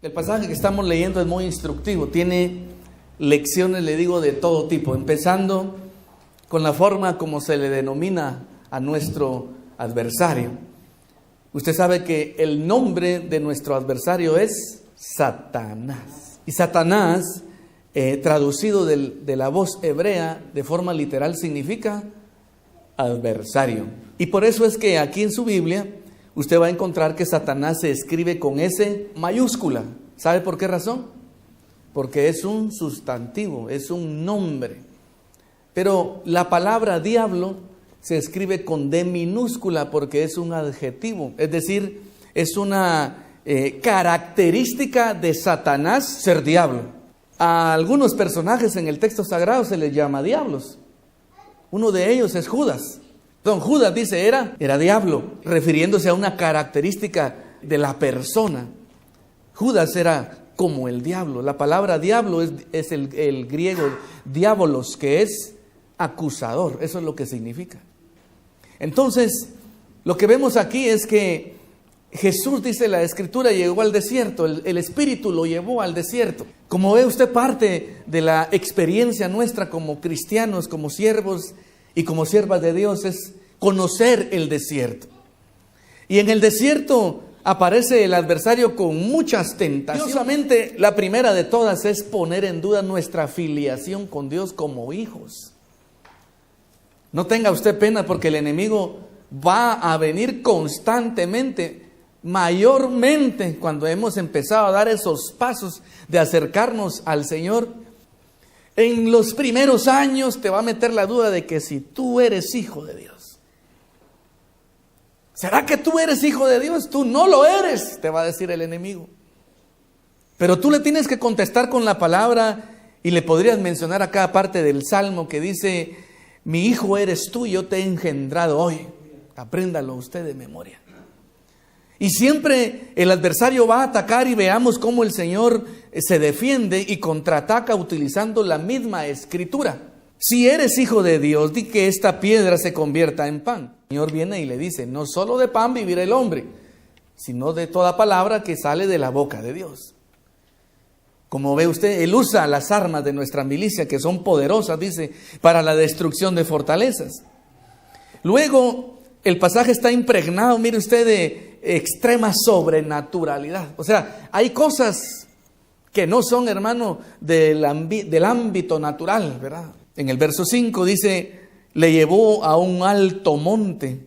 El pasaje que estamos leyendo es muy instructivo, tiene lecciones, le digo, de todo tipo, empezando con la forma como se le denomina a nuestro adversario. Usted sabe que el nombre de nuestro adversario es Satanás. Y Satanás, traducido de la voz hebrea de forma literal, significa adversario. Y por eso es que aquí en su Biblia usted va a encontrar que Satanás se escribe con S mayúscula. ¿Sabe por qué razón? Porque es un sustantivo, es un nombre. Pero la palabra diablo se escribe con D minúscula porque es un adjetivo. Es decir, es una característica de Satanás ser diablo. A algunos personajes en el texto sagrado se les llama diablos. Uno de ellos es Judas. Don Judas dice era diablo, refiriéndose a una característica de la persona. Judas era como el diablo. La palabra diablo es el griego diabolos, que es acusador. Eso es lo que significa. Entonces, lo que vemos aquí es que Jesús, dice la Escritura, llegó al desierto. El Espíritu lo llevó al desierto. Como ve usted, parte de la experiencia nuestra como cristianos, como siervos y como siervas de Dios, es conocer el desierto. Y en el desierto aparece el adversario con muchas tentaciones. Solamente la primera de todas es poner en duda nuestra filiación con Dios como hijos. No tenga usted pena, porque el enemigo va a venir constantemente, mayormente cuando hemos empezado a dar esos pasos de acercarnos al Señor. En los primeros años te va a meter la duda de que si tú eres hijo de Dios. ¿Será que tú eres hijo de Dios? Tú no lo eres, te va a decir el enemigo. Pero tú le tienes que contestar con la palabra, y le podrías mencionar a cada parte del Salmo que dice: mi hijo eres tú, yo te he engendrado hoy. Apréndalo usted de memoria. Y siempre el adversario va a atacar, y veamos cómo el Señor se defiende y contraataca utilizando la misma escritura. Si eres hijo de Dios, di que esta piedra se convierta en pan. El Señor viene y le dice: no solo de pan vivirá el hombre, sino de toda palabra que sale de la boca de Dios. Como ve usted, Él usa las armas de nuestra milicia, que son poderosas, dice, para la destrucción de fortalezas. Luego, el pasaje está impregnado, mire usted, de extrema sobrenaturalidad. O sea, hay cosas que no son, hermano, del ámbito natural, ¿verdad? En el verso 5 dice: le llevó a un alto monte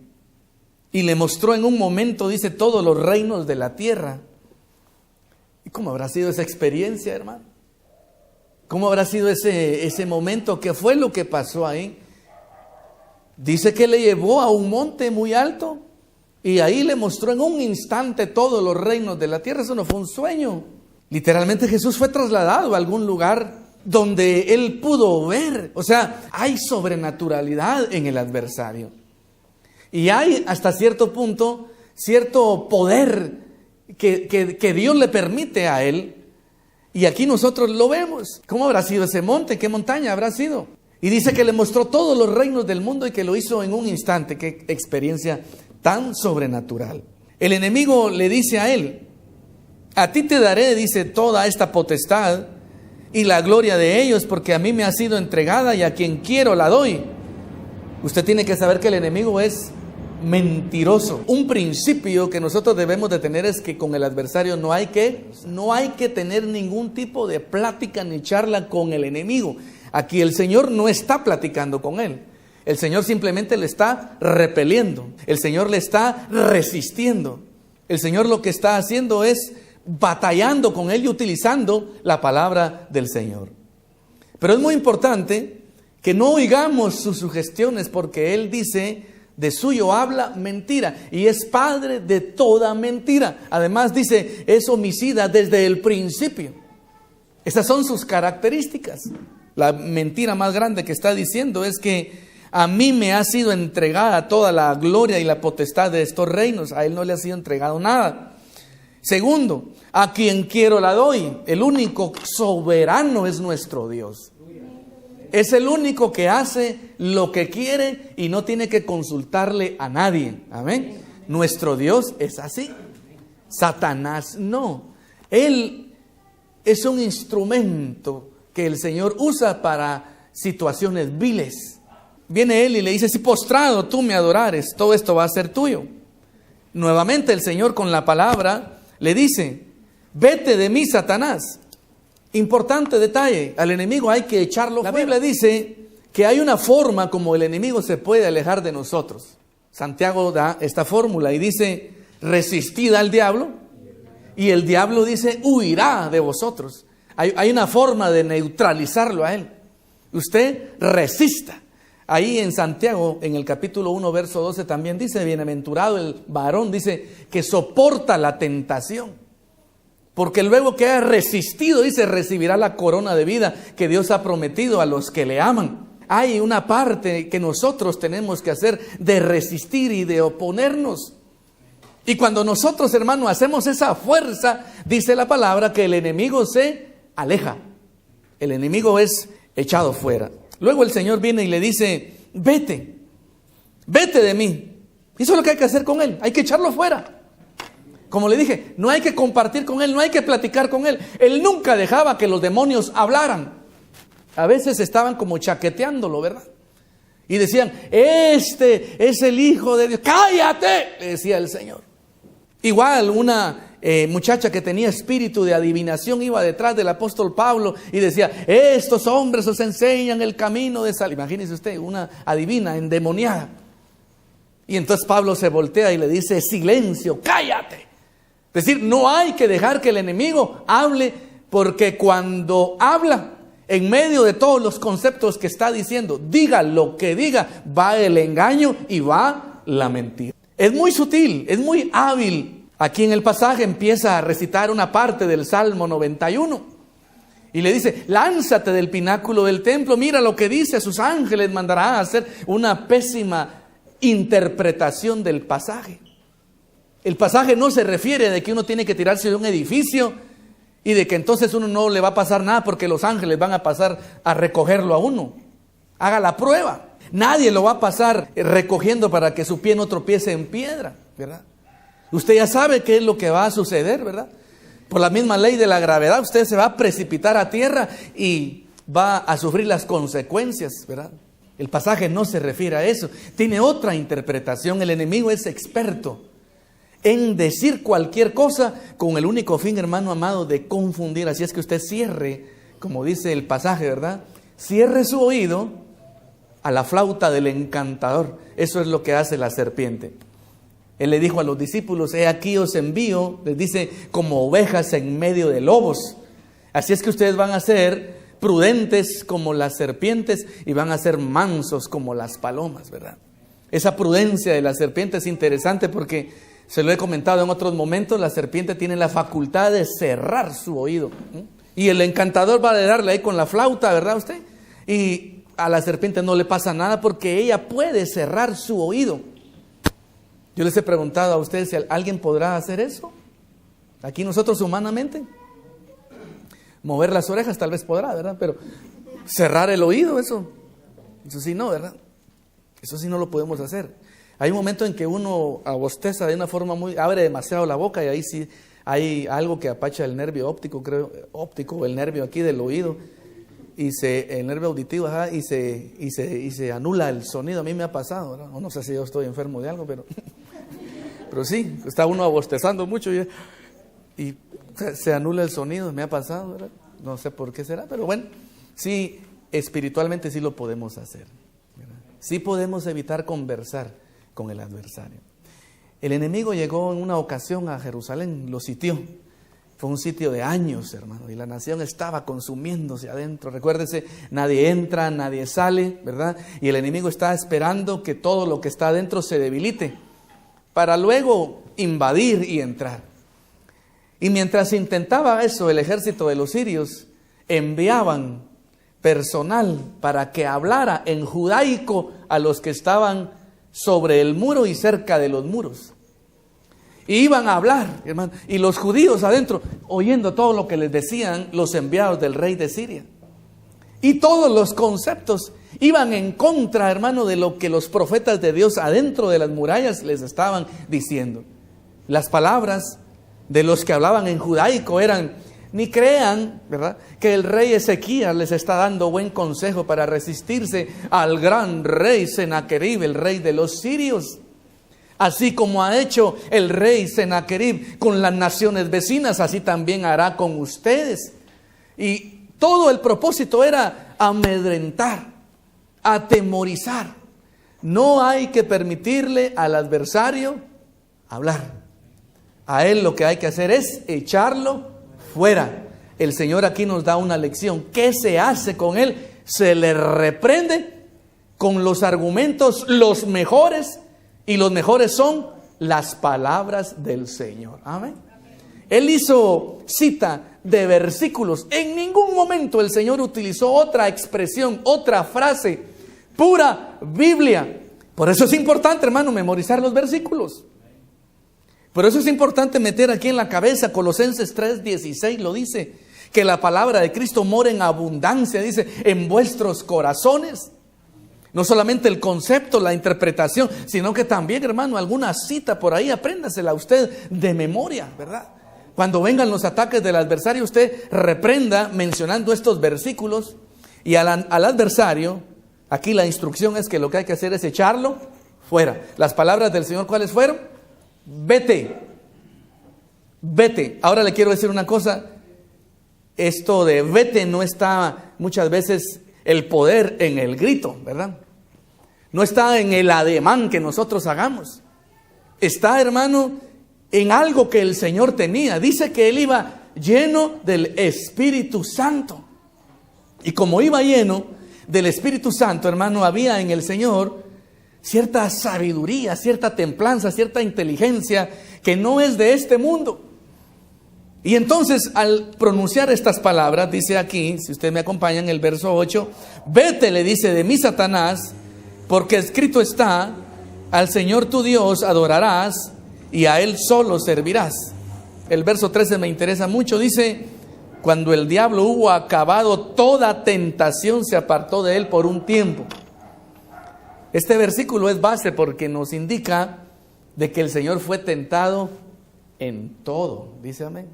y le mostró en un momento, dice, todos los reinos de la tierra. ¿Y cómo habrá sido esa experiencia, hermano? ¿Cómo habrá sido ese momento? ¿Qué fue lo que pasó ahí? Dice que le llevó a un monte muy alto y ahí le mostró en un instante todos los reinos de la tierra. Eso no fue un sueño. Literalmente Jesús fue trasladado a algún lugar donde él pudo ver. O sea, hay sobrenaturalidad en el adversario. Y hay hasta cierto punto cierto poder que Dios le permite a él. Y aquí nosotros lo vemos. ¿Cómo habrá sido ese monte? ¿Qué montaña habrá sido? Y dice que le mostró todos los reinos del mundo y que lo hizo en un instante. Qué experiencia tan sobrenatural. El enemigo le dice a él: a ti te daré, dice, toda esta potestad y la gloria de ellos, porque a mí me ha sido entregada y a quien quiero la doy. Usted tiene que saber que el enemigo es mentiroso. Un principio que nosotros debemos de tener es que con el adversario no hay que tener ningún tipo de plática ni charla con el enemigo. Aquí el Señor no está platicando con él. El Señor simplemente le está repeliendo. El Señor le está resistiendo. El Señor lo que está haciendo es batallando con él y utilizando la palabra del Señor. Pero es muy importante que no oigamos sus sugestiones, porque él dice: de suyo habla mentira y es padre de toda mentira. Además dice, es homicida desde el principio. Esas son sus características. La mentira más grande que está diciendo es que a mí me ha sido entregada toda la gloria y la potestad de estos reinos. A él no le ha sido entregado nada. Segundo, a quien quiero la doy. El único soberano es nuestro Dios. Es el único que hace lo que quiere y no tiene que consultarle a nadie. Amén. Nuestro Dios es así. Satanás no. Él es un instrumento que el Señor usa para situaciones viles. Viene Él y le dice, si postrado tú me adorares, todo esto va a ser tuyo. Nuevamente el Señor con la palabra le dice, vete de mí, Satanás. Importante detalle, al enemigo hay que echarlo fuera. La Biblia dice que hay una forma como el enemigo se puede alejar de nosotros. Santiago da esta fórmula y dice, resistid al diablo y el diablo dice, huirá de vosotros. Hay una forma de neutralizarlo a él. Usted resista. Ahí en Santiago, en el capítulo 1, verso 12, también dice, bienaventurado el varón, dice, que soporta la tentación. Porque luego que haya resistido, dice, recibirá la corona de vida que Dios ha prometido a los que le aman. Hay una parte que nosotros tenemos que hacer de resistir y de oponernos. Y cuando nosotros, hermano, hacemos esa fuerza, dice la palabra que el enemigo se aleja. El enemigo es echado fuera. Luego el Señor viene y le dice, vete de mí. Eso es lo que hay que hacer con él, hay que echarlo fuera. Como le dije, no hay que compartir con él, no hay que platicar con él. Él nunca dejaba que los demonios hablaran. A veces estaban como chaqueteándolo, ¿verdad? Y decían, este es el Hijo de Dios. ¡Cállate!, le decía el Señor. Igual una muchacha que tenía espíritu de adivinación iba detrás del apóstol Pablo y decía, estos hombres os enseñan el camino de salvación. Imagínese usted, una adivina endemoniada. Y entonces Pablo se voltea y le dice, silencio, cállate. Es decir, no hay que dejar que el enemigo hable, porque cuando habla, en medio de todos los conceptos que está diciendo, diga lo que diga, va el engaño y va la mentira. Es muy sutil, es muy hábil. Aquí en el pasaje empieza a recitar una parte del Salmo 91. Y le dice, lánzate del pináculo del templo, mira lo que dice, a sus ángeles mandará a hacer. Una pésima interpretación del pasaje. El pasaje no se refiere de que uno tiene que tirarse de un edificio y de que entonces uno no le va a pasar nada porque los ángeles van a pasar a recogerlo a uno. Haga la prueba. Nadie lo va a pasar recogiendo para que su pie no tropiece en piedra, ¿verdad? Usted ya sabe qué es lo que va a suceder, ¿verdad? Por la misma ley de la gravedad, usted se va a precipitar a tierra y va a sufrir las consecuencias, ¿verdad? El pasaje no se refiere a eso. Tiene otra interpretación. El enemigo es experto en decir cualquier cosa con el único fin, hermano amado, de confundir. Así es que usted cierre, como dice el pasaje, ¿verdad? Cierre su oído a la flauta del encantador. Eso es lo que hace la serpiente. Él le dijo a los discípulos, he aquí os envío, les dice, como ovejas en medio de lobos. Así es que ustedes van a ser prudentes como las serpientes y van a ser mansos como las palomas, ¿verdad? Esa prudencia de la serpiente es interesante porque, se lo he comentado en otros momentos, la serpiente tiene la facultad de cerrar su oído. Y el encantador va a darle ahí con la flauta, ¿verdad usted? Y a la serpiente no le pasa nada porque ella puede cerrar su oído. Yo les he preguntado a ustedes si alguien podrá hacer eso. Aquí nosotros humanamente. Mover las orejas tal vez podrá, ¿verdad? Pero cerrar el oído, eso sí no, ¿verdad? Eso sí no lo podemos hacer. Hay un momento en que uno abosteza de una forma abre demasiado la boca y ahí sí hay algo que apacha el nervio óptico, el nervio aquí del oído. El nervio auditivo, y se anula el sonido. A mí me ha pasado, ¿verdad? No sé si yo estoy enfermo de algo, pero sí, está uno abostezando mucho y se anula el sonido. Me ha pasado, ¿verdad? No sé por qué será, pero bueno, sí, espiritualmente sí lo podemos hacer, ¿verdad? Sí podemos evitar conversar con el adversario. El enemigo llegó en una ocasión a Jerusalén, lo sitió. Fue un sitio de años, hermano, y la nación estaba consumiéndose adentro. Recuérdese, nadie entra, nadie sale, ¿verdad? Y el enemigo está esperando que todo lo que está adentro se debilite para luego invadir y entrar. Y mientras intentaba eso, el ejército de los sirios enviaban personal para que hablara en judaico a los que estaban sobre el muro y cerca de los muros. Y iban a hablar, hermano, y los judíos adentro, oyendo todo lo que les decían los enviados del rey de Siria. Y todos los conceptos iban en contra, hermano, de lo que los profetas de Dios adentro de las murallas les estaban diciendo. Las palabras de los que hablaban en judaico eran Ni crean, ¿verdad?, que el rey Ezequías les está dando buen consejo para resistirse al gran rey Sennacherib, el rey de los sirios. Así como ha hecho el rey Sennacherib con las naciones vecinas, así también hará con ustedes. Y todo el propósito era amedrentar, atemorizar. No hay que permitirle al adversario hablar. A él lo que hay que hacer es echarlo fuera. El Señor aquí nos da una lección. ¿Qué se hace con él? Se le reprende con los argumentos los mejores, y los mejores son las palabras del Señor. Amén. Él hizo cita de versículos. En ningún momento el Señor utilizó otra expresión, otra frase. Pura Biblia. Por eso es importante, hermano, memorizar los versículos. Por eso es importante meter aquí en la cabeza, Colosenses 3:16 lo dice, que la palabra de Cristo mora en abundancia, dice, en vuestros corazones. No solamente el concepto, la interpretación, sino que también, hermano, alguna cita por ahí, apréndasela usted de memoria, ¿verdad? Cuando vengan los ataques del adversario, usted reprenda mencionando estos versículos, y al adversario, aquí la instrucción es que lo que hay que hacer es echarlo fuera. Las palabras del Señor, ¿cuáles fueron? Vete, vete. Ahora le quiero decir una cosa, esto de vete no está muchas veces el poder en el grito, ¿verdad? No está en el ademán que nosotros hagamos. Está, hermano, en algo que el Señor tenía. Dice que Él iba lleno del Espíritu Santo. Y como iba lleno del Espíritu Santo, hermano, había en el Señor cierta sabiduría, cierta templanza, cierta inteligencia que no es de este mundo. Y entonces, al pronunciar estas palabras, dice aquí, si usted me acompaña en el verso 8, vete, le dice, de mí, Satanás, porque escrito está, al Señor tu Dios adorarás y a Él solo servirás. El verso 13 me interesa mucho, dice, cuando el diablo hubo acabado toda tentación, se apartó de él por un tiempo. Este versículo es base porque nos indica de que el Señor fue tentado en todo, dice amén.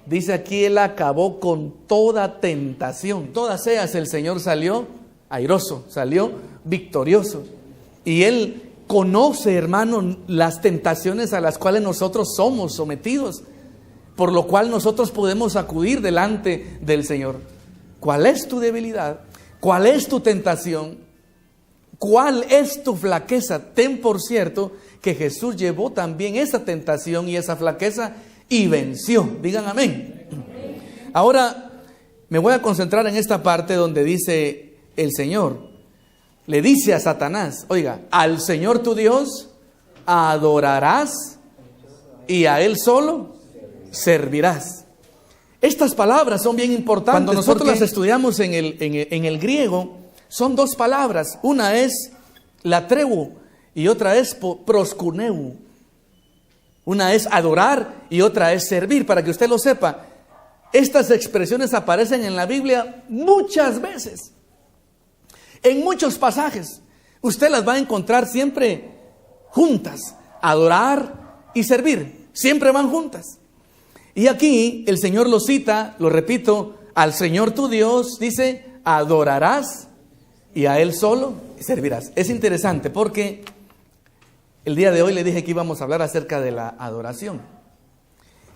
Dice aquí, Él acabó con toda tentación. Todas ellas el Señor salió airoso, salió victorioso. Y Él conoce, hermano, las tentaciones a las cuales nosotros somos sometidos, por lo cual nosotros podemos acudir delante del Señor. ¿Cuál es tu debilidad? ¿Cuál es tu tentación? ¿Cuál es tu flaqueza? Ten por cierto que Jesús llevó también esa tentación y esa flaqueza y venció. Digan amén. Ahora me voy a concentrar en esta parte donde dice el Señor, le dice a Satanás, oiga, al Señor tu Dios adorarás y a Él solo servirás. Estas palabras son bien importantes. Cuando nosotros las estudiamos en el griego, son dos palabras. Una es latreu y otra es proskuneu. Una es adorar y otra es servir. Para que usted lo sepa, estas expresiones aparecen en la Biblia muchas veces. En muchos pasajes. Usted las va a encontrar siempre juntas. Adorar y servir. Siempre van juntas. Y aquí el Señor lo cita, lo repito, al Señor tu Dios, dice, adorarás y a Él solo servirás. Es interesante porque el día de hoy le dije que íbamos a hablar acerca de la adoración.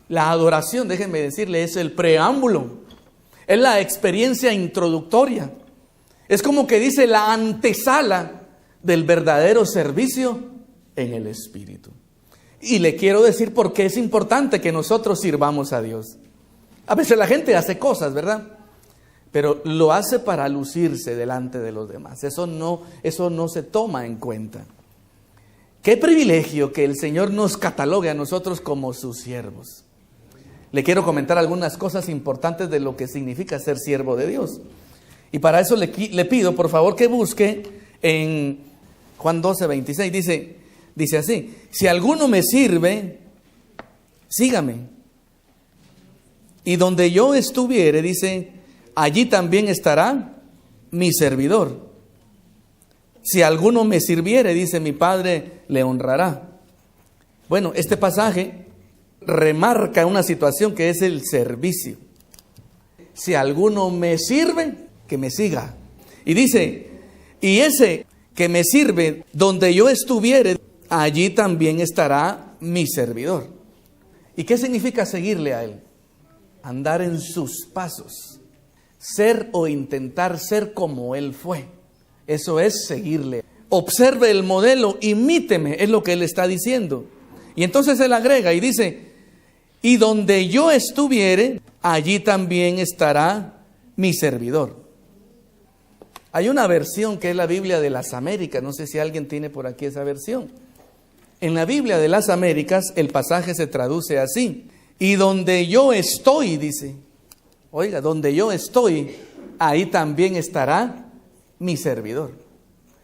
La adoración, déjenme decirle, es el preámbulo, es la experiencia introductoria. Es como que dice la antesala del verdadero servicio en el Espíritu. Y le quiero decir por qué es importante que nosotros sirvamos a Dios. A veces la gente hace cosas, ¿verdad? Pero lo hace para lucirse delante de los demás. Eso no se toma en cuenta. Qué privilegio que el Señor nos catalogue a nosotros como sus siervos. Le quiero comentar algunas cosas importantes de lo que significa ser siervo de Dios. Y para eso le pido, por favor, que busque en Juan 12:26. Dice así, si alguno me sirve, sígame. Y donde yo estuviere, dice, allí también estará mi servidor. Si alguno me sirviere, dice, mi Padre le honrará. Bueno, este pasaje remarca una situación que es el servicio. Si alguno me sirve, que me siga. Y dice, y ese que me sirve, donde yo estuviere, allí también estará mi servidor. ¿Y qué significa seguirle a él? Andar en sus pasos. Ser o intentar ser como él fue. Eso es seguirle. Observe el modelo, imíteme, es lo que él está diciendo. Y entonces él agrega y dice, y donde yo estuviere, allí también estará mi servidor. Hay una versión que es la Biblia de las Américas, no sé si alguien tiene por aquí esa versión. En la Biblia de las Américas el pasaje se traduce así, y donde yo estoy, dice, oiga, donde yo estoy, ahí también estará mi servidor.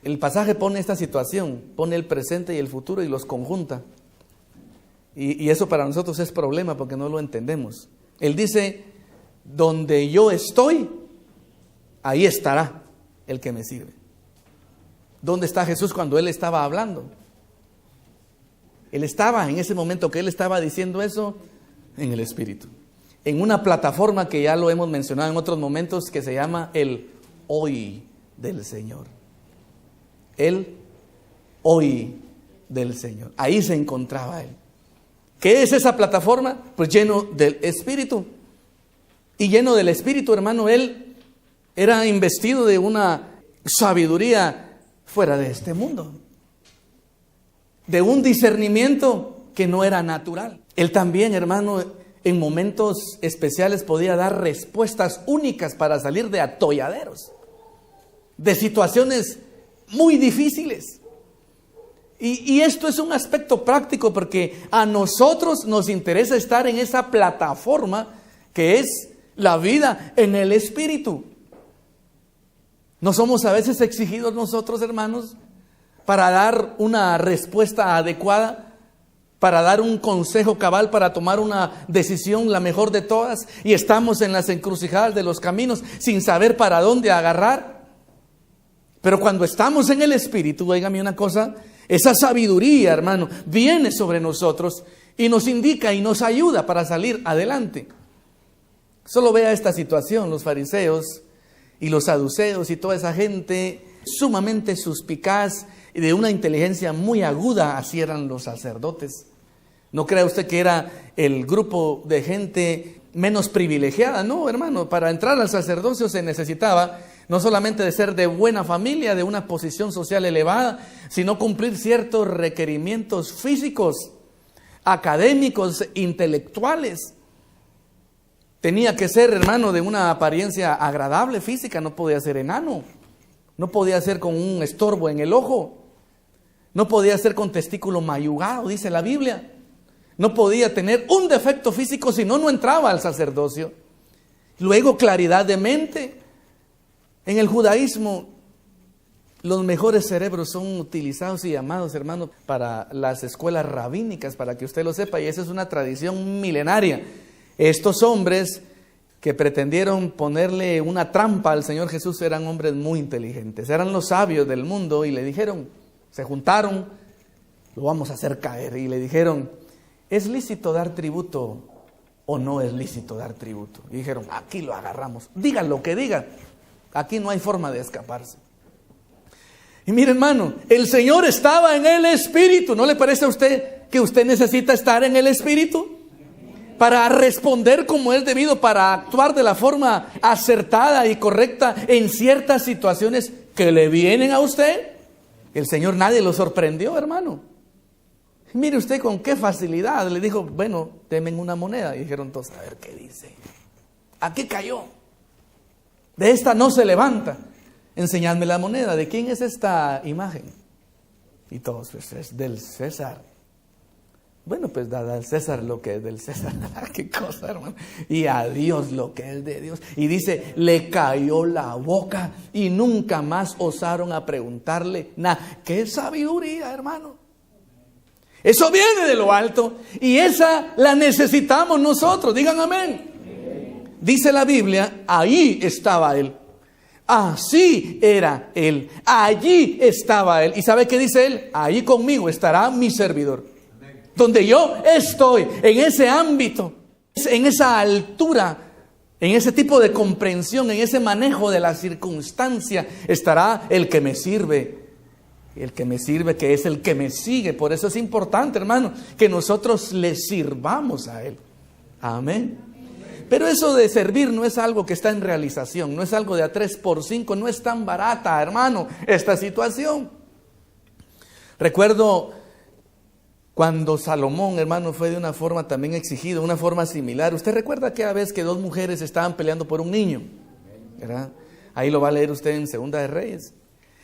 El pasaje pone esta situación, pone el presente y el futuro y los conjunta. Y eso para nosotros es problema porque no lo entendemos. Él dice, donde yo estoy, ahí estará el que me sirve. ¿Dónde está Jesús cuando Él estaba hablando? Él estaba, en ese momento que Él estaba diciendo eso, en el Espíritu. En una plataforma que ya lo hemos mencionado en otros momentos, que se llama el hoy del Señor. El hoy del Señor. Ahí se encontraba Él. ¿Qué es esa plataforma? Pues lleno del Espíritu. Y lleno del Espíritu, hermano, Él era investido de una sabiduría fuera de este mundo. De un discernimiento que no era natural. Él también, hermano, en momentos especiales podía dar respuestas únicas para salir de atolladeros, de situaciones muy difíciles. Y esto es un aspecto práctico porque a nosotros nos interesa estar en esa plataforma que es la vida en el Espíritu. ¿No somos a veces exigidos nosotros, hermanos, para dar una respuesta adecuada, para dar un consejo cabal, para tomar una decisión la mejor de todas? Y estamos en las encrucijadas de los caminos sin saber para dónde agarrar. Pero cuando estamos en el Espíritu, óigame una cosa, esa sabiduría, hermano, viene sobre nosotros y nos indica y nos ayuda para salir adelante. Solo vea esta situación, los fariseos y los saduceos y toda esa gente sumamente suspicaz y de una inteligencia muy aguda, así eran los sacerdotes. No crea usted que era el grupo de gente menos privilegiada, no, hermano, para entrar al sacerdocio se necesitaba no solamente de ser de buena familia, de una posición social elevada, sino cumplir ciertos requerimientos físicos, académicos, intelectuales. Tenía que ser, hermano, de una apariencia agradable física, no podía ser enano, no podía ser con un estorbo en el ojo, no podía ser con testículo mayugado, dice la Biblia. No podía tener un defecto físico, si no, no entraba al sacerdocio. Luego, claridad de mente. En el judaísmo, los mejores cerebros son utilizados y llamados, hermano, para las escuelas rabínicas, para que usted lo sepa, y esa es una tradición milenaria. Estos hombres que pretendieron ponerle una trampa al Señor Jesús eran hombres muy inteligentes, eran los sabios del mundo y le dijeron, se juntaron, lo vamos a hacer caer, y le dijeron, ¿es lícito dar tributo o no es lícito dar tributo? Y dijeron, aquí lo agarramos, diga lo que diga. Aquí no hay forma de escaparse. Y mire, hermano, el Señor estaba en el Espíritu. ¿No le parece a usted que usted necesita estar en el Espíritu? Para responder como es debido, para actuar de la forma acertada y correcta en ciertas situaciones que le vienen a usted. El Señor nadie lo sorprendió, hermano. Mire usted con qué facilidad. Le dijo, bueno, temen una moneda. Y dijeron todos, a ver qué dice. Aquí cayó. De esta no se levanta. Enseñadme la moneda. ¿De quién es esta imagen? Y todos, pues es del César. Bueno, pues dada al César lo que es del César. Qué cosa, hermano. Y a Dios lo que es de Dios. Y dice, le cayó la boca y nunca más osaron a preguntarle nada. ¡Qué sabiduría, hermano! Eso viene de lo alto y esa la necesitamos nosotros. Digan amén. Dice la Biblia, ahí estaba Él. Así era Él. Allí estaba Él. ¿Y sabe qué dice Él? Allí conmigo estará mi servidor. Donde yo estoy, en ese ámbito, en esa altura, en ese tipo de comprensión, en ese manejo de la circunstancia, estará el que me sirve. El que me sirve, que es el que me sigue. Por eso es importante, hermano, que nosotros le sirvamos a Él. Amén. Pero eso de servir no es algo que está en realización, no es algo de a 3x5, no es tan barata, hermano, esta situación. Recuerdo cuando Salomón, hermano, fue de una forma también exigida, una forma similar. ¿Usted recuerda aquella vez que dos mujeres estaban peleando por un niño? ¿Verdad? Ahí lo va a leer usted en Segunda de Reyes.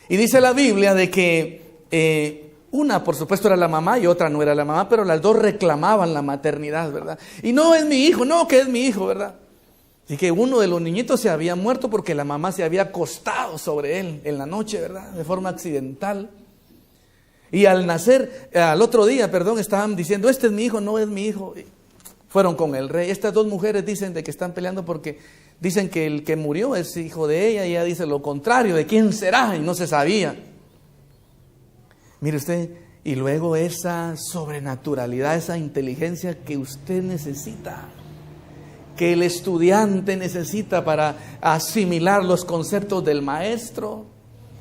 Y dice la Biblia de que una, por supuesto, era la mamá y otra no era la mamá, pero las dos reclamaban la maternidad, ¿verdad? Y no es mi hijo, no, que es mi hijo, ¿verdad? Y que uno de los niñitos se había muerto porque la mamá se había acostado sobre él en la noche, ¿verdad? De forma accidental. Y al nacer, al otro día, estaban diciendo, este es mi hijo, no es mi hijo. Y fueron con el rey. Estas dos mujeres dicen de que están peleando porque dicen que el que murió es hijo de ella y ella dice lo contrario, ¿de quién será? Y no se sabía. Mire usted, y luego esa sobrenaturalidad, esa inteligencia que usted necesita, que el estudiante necesita para asimilar los conceptos del maestro,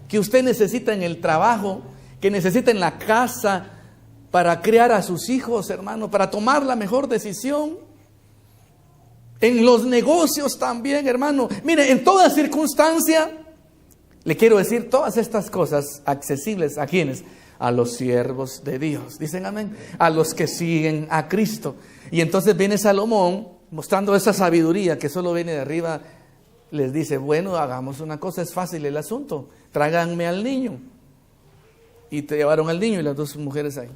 que usted necesita en el trabajo, que necesita en la casa para criar a sus hijos, hermano, para tomar la mejor decisión. En los negocios también, hermano. Mire, en toda circunstancia, le quiero decir todas estas cosas accesibles a quienes, a los siervos de Dios. Dicen amén. A los que siguen a Cristo. Y entonces viene Salomón mostrando esa sabiduría que solo viene de arriba. Les dice, bueno, hagamos una cosa, es fácil el asunto. Tráiganme al niño. Y te llevaron al niño y las dos mujeres ahí.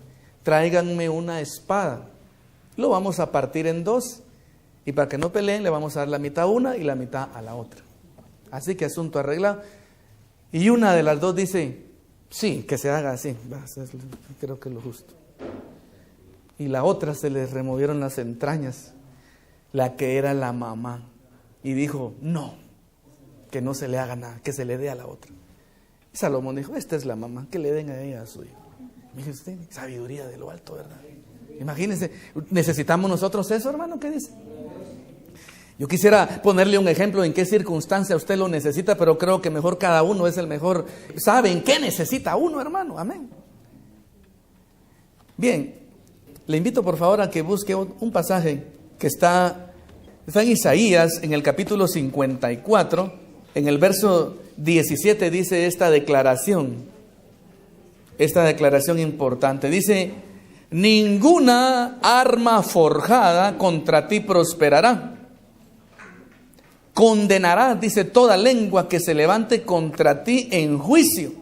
Tráiganme una espada. Lo vamos a partir en dos. Y para que no peleen, le vamos a dar la mitad a una y la mitad a la otra. Así que asunto arreglado. Y una de las dos dice, sí, que se haga así. Creo que es lo justo. Y la otra se les removieron las entrañas. La que era la mamá. Y dijo, no, que no se le haga nada, que se le dé a la otra. Y Salomón dijo, esta es la mamá, que le den a ella a su hijo. Mire usted, sabiduría de lo alto, ¿verdad? Imagínense, ¿necesitamos nosotros eso, hermano? ¿Qué dice? Yo quisiera ponerle un ejemplo en qué circunstancia usted lo necesita, pero creo que mejor cada uno es el mejor. ¿Sabe en qué necesita uno, hermano? Amén. Bien, le invito por favor a que busque un pasaje que está en Isaías, en el capítulo 54, en el verso 17 dice esta declaración importante. Dice, ninguna arma forjada contra ti prosperará. Condenarás, dice, toda lengua que se levante contra ti en juicio.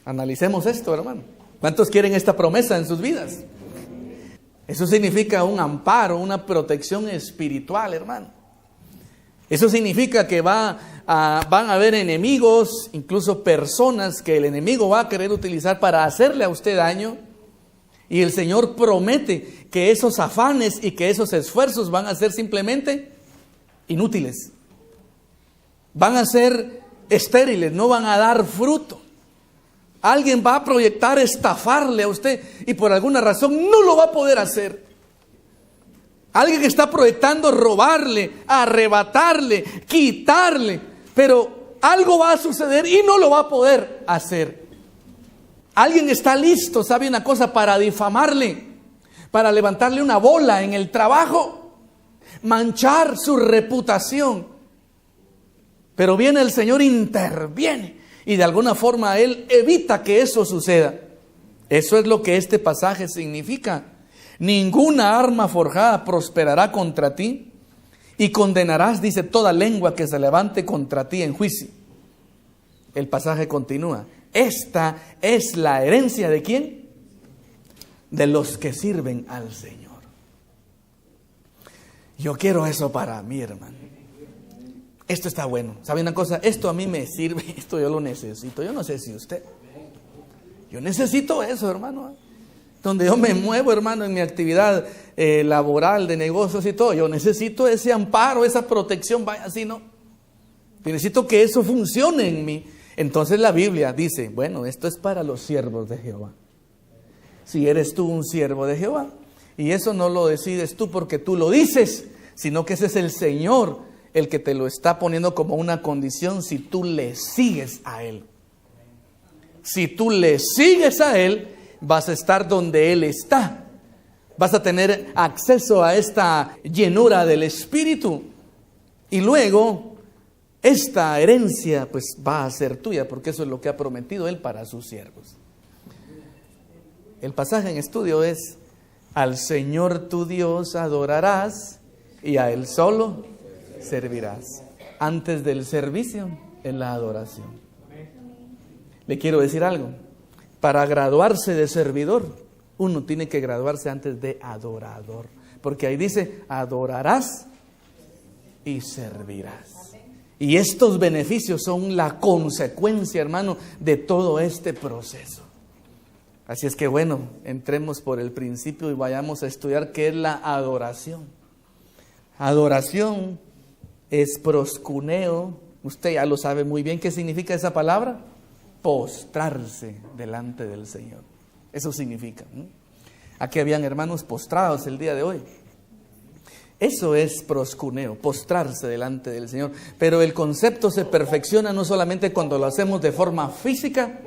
Analicemos esto, hermano. ¿Cuántos quieren esta promesa en sus vidas? Eso significa un amparo, una protección espiritual, hermano. Eso significa que van a haber enemigos, incluso personas que el enemigo va a querer utilizar para hacerle a usted daño. Y el Señor promete que esos afanes y que esos esfuerzos van a ser simplemente inútiles. Van a ser estériles, no van a dar fruto. Alguien va a proyectar estafarle a usted y por alguna razón no lo va a poder hacer. Alguien que está proyectando robarle, arrebatarle, quitarle, pero algo va a suceder y no lo va a poder hacer. Alguien está listo, ¿sabe una cosa? Para difamarle, para levantarle una bola en el trabajo, manchar su reputación. Pero viene el Señor, interviene y de alguna forma Él evita que eso suceda. Eso es lo que este pasaje significa. Ninguna arma forjada prosperará contra ti y condenarás, dice, toda lengua que se levante contra ti en juicio. El pasaje continúa. Esta es la herencia ¿de quién? De los que sirven al Señor. Yo quiero eso para mí, hermano. Esto está bueno. ¿Sabe una cosa? Esto a mí me sirve. Esto yo lo necesito. Yo no sé si usted. Yo necesito eso, hermano. Donde yo me muevo, hermano, en mi actividad laboral, de negocios y todo. Yo necesito ese amparo, esa protección. Vaya así, ¿no? Yo necesito que eso funcione en mí. Entonces la Biblia dice, bueno, esto es para los siervos de Jehová. Si eres tú un siervo de Jehová Y eso no lo decides tú porque tú lo dices, sino que ese es el Señor el que te lo está poniendo como una condición si tú le sigues a Él. Si tú le sigues a Él, vas a estar donde Él está. Vas a tener acceso a esta llenura del Espíritu. Y luego, esta herencia pues va a ser tuya, porque eso es lo que ha prometido Él para sus siervos. El pasaje en estudio es: al Señor tu Dios adorarás y a Él solo servirás. Antes del servicio, en la adoración. Le quiero decir algo. Para graduarse de servidor, uno tiene que graduarse antes de adorador. Porque ahí dice: adorarás y servirás. Y estos beneficios son la consecuencia, hermano, de todo este proceso. Así es que bueno, entremos por el principio y vayamos a estudiar qué es la adoración. Adoración es proscuneo. Usted ya lo sabe muy bien qué significa esa palabra. Postrarse delante del Señor. Eso significa. Aquí habían hermanos postrados el día de hoy. Eso es proscuneo, postrarse delante del Señor. Pero el concepto se perfecciona no solamente cuando lo hacemos de forma física,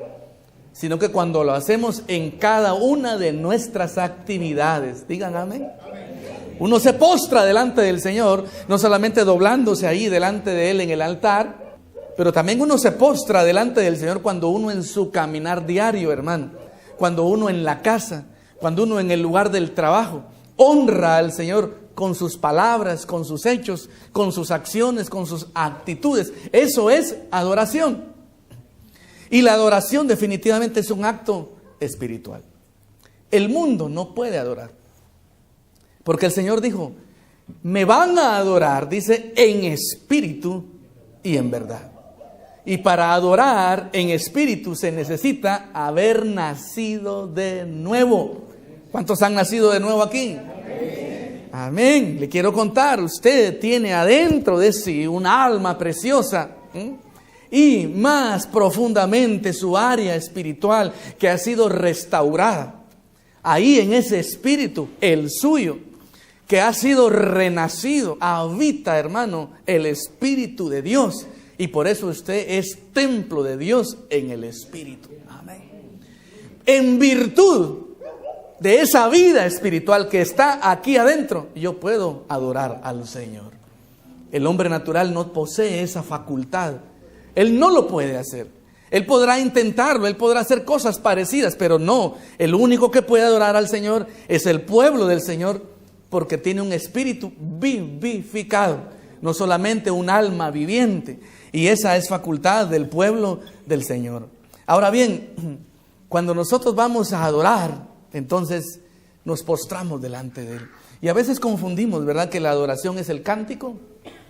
sino que cuando lo hacemos en cada una de nuestras actividades. Digan amén. Uno se postra delante del Señor, no solamente doblándose ahí delante de Él en el altar, pero también uno se postra delante del Señor cuando uno en su caminar diario, hermano, cuando uno en la casa, cuando uno en el lugar del trabajo, honra al Señor con sus palabras, con sus hechos, con sus acciones, con sus actitudes. Eso es adoración. Y la adoración definitivamente es un acto espiritual. El mundo no puede adorar. Porque el Señor dijo: me van a adorar, dice, en espíritu y en verdad. Y para adorar en espíritu se necesita haber nacido de nuevo. ¿Cuántos han nacido de nuevo aquí? Amén. Amén. Le quiero contar, usted tiene adentro de sí un alma preciosa. Y más profundamente su área espiritual que ha sido restaurada. Ahí en ese espíritu, el suyo, que ha sido renacido, habita, hermano, el Espíritu de Dios. Y por eso usted es templo de Dios en el Espíritu. Amén. En virtud de esa vida espiritual que está aquí adentro, yo puedo adorar al Señor. El hombre natural no posee esa facultad. Él no lo puede hacer. Él podrá intentarlo, él podrá hacer cosas parecidas, pero no. El único que puede adorar al Señor es el pueblo del Señor, porque tiene un espíritu vivificado, no solamente un alma viviente. Y esa es facultad del pueblo del Señor. Ahora bien, cuando nosotros vamos a adorar, entonces nos postramos delante de Él. Y a veces confundimos, ¿verdad?, que la adoración es el cántico.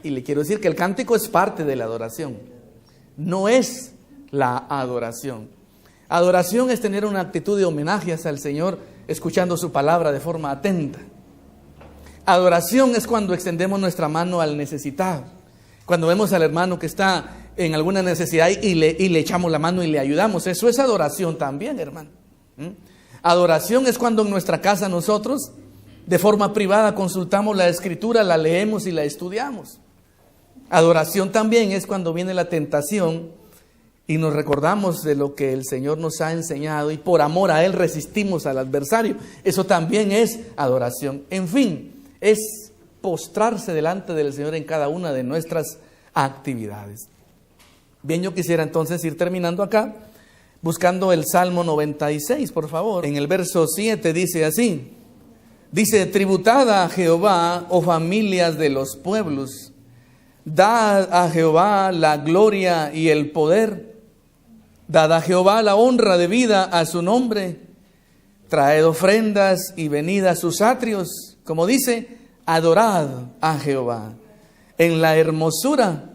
Y le quiero decir que el cántico es parte de la adoración. No es la adoración. Adoración es tener una actitud de homenaje hacia el Señor, escuchando su palabra de forma atenta. Adoración es cuando extendemos nuestra mano al necesitado. Cuando vemos al hermano que está en alguna necesidad y le echamos la mano y le ayudamos. Eso es adoración también, hermano. Adoración es cuando en nuestra casa nosotros, de forma privada, consultamos la Escritura, la leemos y la estudiamos. Adoración también es cuando viene la tentación y nos recordamos de lo que el Señor nos ha enseñado y por amor a Él resistimos al adversario. Eso también es adoración. En fin, es postrarse delante del Señor en cada una de nuestras actividades. Bien, yo quisiera entonces ir terminando acá, buscando el Salmo 96, por favor. En el verso 7 dice así, dice: tributad a Jehová, oh familias de los pueblos, dad a Jehová la gloria y el poder, dad a Jehová la honra debida a su nombre, traed ofrendas y venid a sus atrios, como dice, adorad a Jehová en la hermosura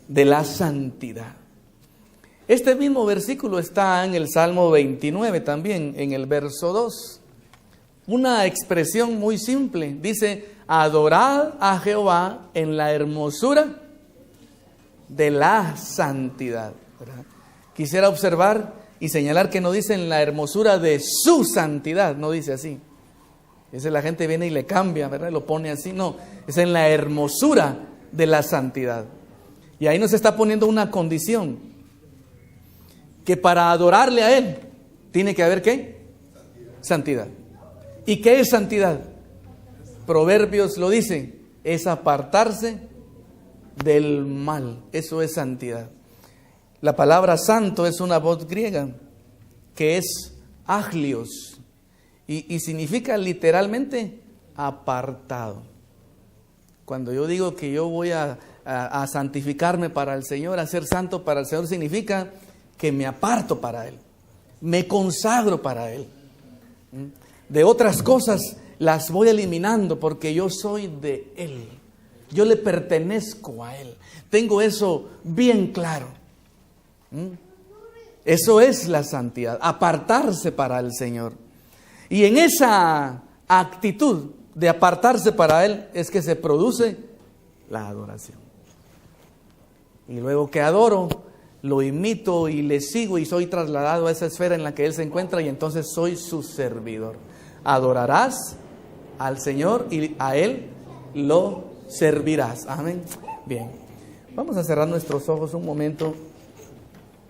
de la santidad. Este mismo versículo está en el Salmo 29 también, en el verso 2. Una expresión muy simple, dice: adorad a Jehová en la hermosura de la santidad. ¿Verdad? Quisiera observar y señalar que no dice en la hermosura de su santidad, no dice así. Ese la gente viene y le cambia, ¿verdad? Lo pone así. No, es en la hermosura de la santidad. Y ahí nos está poniendo una condición. Que para adorarle a Él, tiene que haber ¿qué? Santidad. ¿Y qué es santidad? Proverbios lo dice, es apartarse del mal. Eso es santidad. La palabra santo es una voz griega que es aglios y significa literalmente apartado. Cuando yo digo que yo voy a santificarme para el Señor, a ser santo para el Señor, significa que me aparto para Él, me consagro para Él. De otras cosas las voy eliminando porque yo soy de Él, yo le pertenezco a Él. Tengo eso bien claro. Eso es la santidad, apartarse para el Señor. Y en esa actitud de apartarse para Él es que se produce la adoración. Y luego que adoro, lo imito y le sigo y soy trasladado a esa esfera en la que Él se encuentra y entonces soy su servidor. Adorarás al Señor y a Él lo servirás. Amén. Bien, vamos a cerrar nuestros ojos un momento.